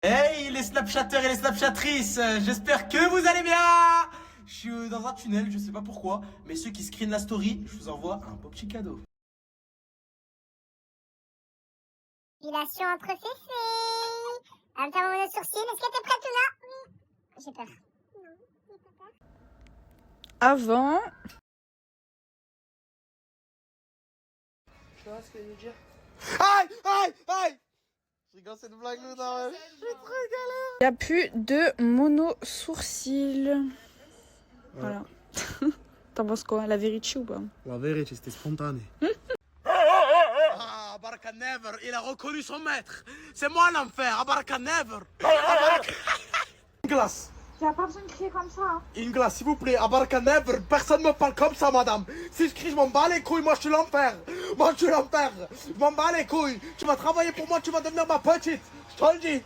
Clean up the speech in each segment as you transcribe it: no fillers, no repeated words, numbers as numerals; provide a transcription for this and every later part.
Hey les snapchatteurs et les snapchattrices, j'espère que vous allez bien. Je suis dans un tunnel, je sais pas pourquoi, mais ceux qui screenent la story, je vous envoie un beau petit cadeau. Épilation entre féfés. Un petit moment de sourcil. Est-ce que t'es prête ou non? Oui. J'ai peur. Non, j'ai pas peur. Avant. Tu vois ce que je veux dire? Aïe, aïe, aïe. Je rigole cette blague là, non, je suis trop galère. Il n'y a plus de mono-sourcils. Voilà. T'en penses quoi? La vérité ou pas? La vérité, c'était spontané. Ah, Baraka Never, il a reconnu son maître. C'est moi l'enfer, Baraka Never. Une glace. Tu n'as pas besoin de crier comme ça. Hein. Une glace, s'il vous plaît, Baraka Never. Personne me parle comme ça, madame. Si je crie, je m'en bats les couilles, moi je suis l'enfer. Moi je suis l'enfer. Je m'en bats les couilles. Tu vas travailler pour moi, tu vas devenir ma petite. Je te le dis.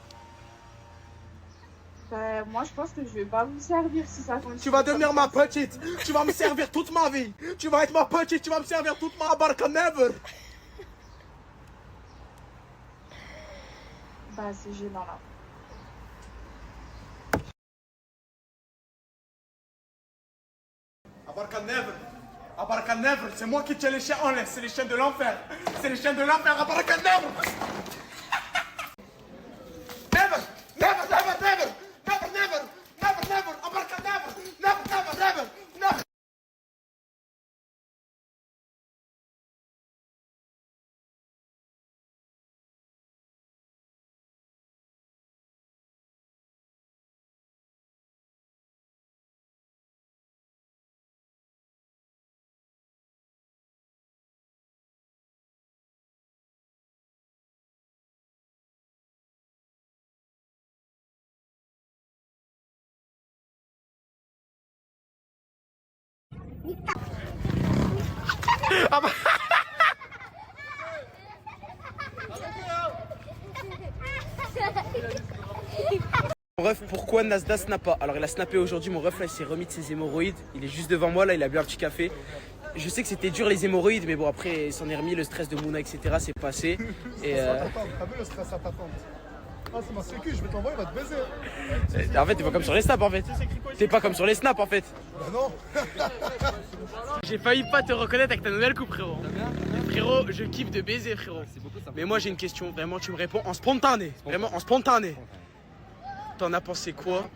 Moi, je pense que je vais pas vous servir si ça continue. Tu vas devenir ma petite. Tu vas me servir toute ma vie. Tu vas être ma petite, tu vas me servir toute ma Baraka Never. Bah, c'est gênant là. Baraka Never. Baraka Never, c'est moi qui tiens les chiens en laisse, c'est les chiens de l'enfer. C'est les chiens de l'enfer, Baraka Never. Never, never, never, never, never, never, never, never, Baraka Never, never, never, never, never. Mon ref, pourquoi Nasdaq snap pas? Alors il a snappé aujourd'hui, mon ref là il s'est remis de ses hémorroïdes. Il est juste devant moi là, il a bu un petit café. Je sais que c'était dur les hémorroïdes, mais bon après il s'en est remis, le stress de Mouna etc c'est passé. Et T'as vu le stress à ta tante? Ah c'est ma sécu, je vais t'envoyer, il va te baiser. en fait t'es pas comme sur les snaps en fait. T'es pas comme sur les snaps en fait. Bah non. J'ai failli pas te reconnaître avec ta nouvelle coupe frérot. Frérot, je kiffe de baiser frérot. Mais moi j'ai une question, vraiment tu me réponds en spontané. Vraiment en spontané. T'en as pensé quoi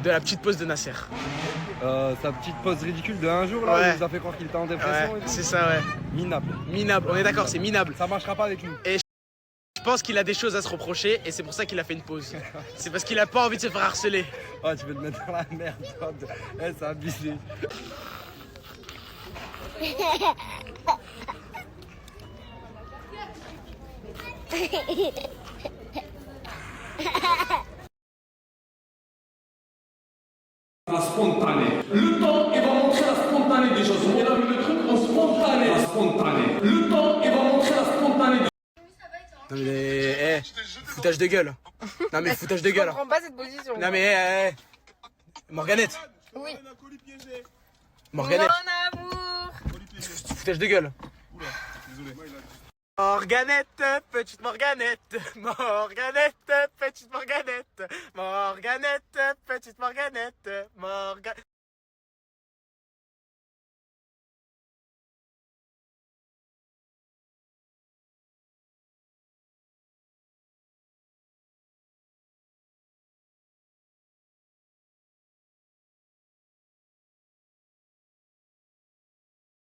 de la petite pause de Nasser? Sa petite pause ridicule de un jour là, Ouais. il nous a fait croire qu'il était en dépression. Ouais, et tout. c'est ça ouais. Minable. Minable, on est d'accord, c'est minable. Ça marchera pas avec nous. Je pense qu'il a des choses à se reprocher et c'est pour ça qu'il a fait une pause. C'est parce qu'il a pas envie de se faire harceler. Oh, tu veux te mettre dans la merde, toi. Eh, c'est abusé. La spontanée. Le temps, il va montrer la spontanée des choses. On a mis le truc en spontané. La spontanée. Le temps, il va montrer la spontanée des choses. Non mais, foutage de gueule. Non mais foutage de gueule. Je comprends pas cette position. Non mais, Morganette. Oui. Morganette. Mon amour. Foutage de gueule. Morganette, petite Morganette. Morganette, petite Morganette. Morganette, petite Morganette. Morganette.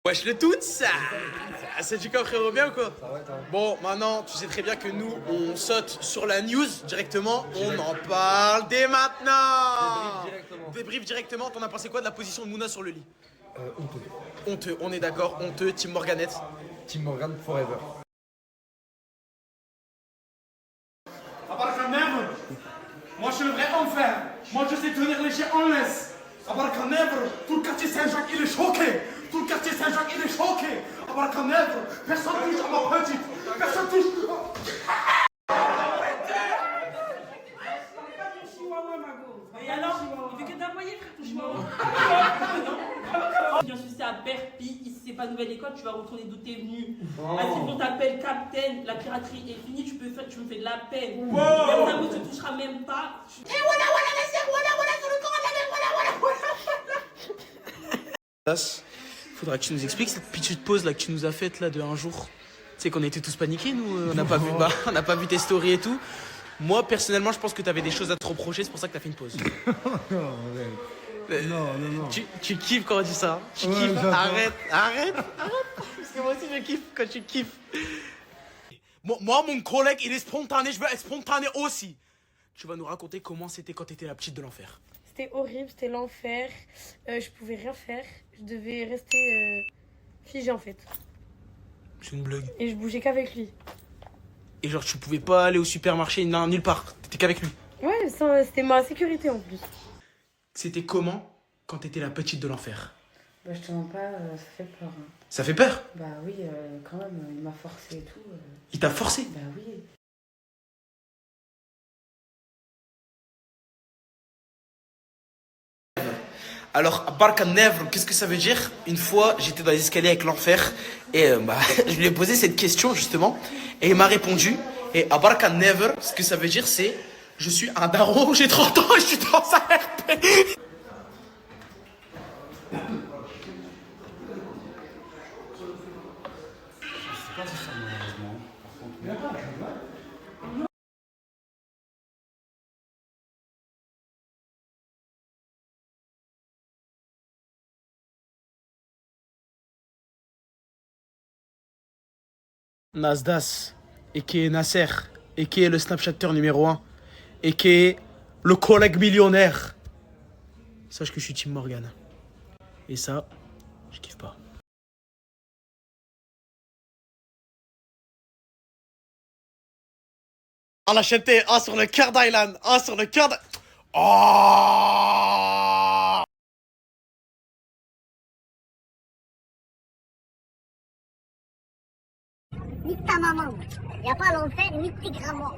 Wesh le tout ça. C'est du quoi frérot, bien ou quoi? Bon maintenant tu sais très bien que nous on saute sur la news directement. On en parle dès maintenant. Débrief directement. T'en as pensé quoi de la position de Mouna sur le lit? Honteux. Honteux, on est d'accord, honteux, Team Morganette. Team Morgan forever. Baraka Never. Moi je suis le vrai enfer. Moi je sais tenir les chiens en laisse. Baraka Never. Tout le quartier Saint-Jacques il est choqué. Tout le quartier Saint-Jacques il est choqué. Baraka Never. Personne touche à ma petite. Personne touche. Et alors, il fait que d'envoyer, frère, ton chihuahua. Bien sûr, c'est à Perpi, ici c'est pas nouvelle école, tu vas retourner d'où t'es venu. Vas-y, on t'appelle Captain, la piraterie est finie, tu me fais de la peine. Même un mot te touchera, mais pas. Faudra que tu nous expliques cette petite pause là que tu nous as faite là de un jour. Tu sais qu'on était tous paniqués, nous, on n'a pas vu, on n'a pas vu tes stories et tout. Moi, personnellement, je pense que tu avais des choses à te reprocher, c'est pour ça que tu as fait une pause. Non. Tu kiffes quand on dit ça. Tu Ouais, kiffes. j'adore. Arrête. Parce que moi aussi, je kiffe quand tu kiffes. Moi, mon collègue, il est spontané. Je veux être spontané aussi. Tu vas nous raconter comment c'était quand t'étais la petite de l'enfer. C'était horrible, c'était l'enfer. Je pouvais rien faire. Je devais rester figée en fait. C'est une blague. Et je bougeais qu'avec lui. Et genre, tu pouvais pas aller au supermarché, non, nulle part. T'étais qu'avec lui. Ouais, c'était ma sécurité en plus. C'était comment quand t'étais la petite de l'enfer? Bah, je te mens pas, ça fait peur. Hein. Ça fait peur? Bah oui, quand même, il m'a forcé et tout. Il t'a forcé? Bah oui. Alors, Barka Nevre, qu'est-ce que ça veut dire? Une fois, j'étais dans les escaliers avec l'enfer et je lui ai posé cette question justement et il m'a répondu. Et à Barka Nevre, ce que ça veut dire, c'est je suis un daron, j'ai 30 ans et je suis dans un RP. Nasdas, et qui est Nasser, et qui est le Snapchatter numéro 1, et qui est le collègue millionnaire. Sache que je suis Team Morgan. Et ça, je kiffe pas. Ah la chanté, ah sur le cœur d'Island, ah sur le cœur de... Oh. Nique ta maman. Y a pas l'enfer, nique tes grands-morts.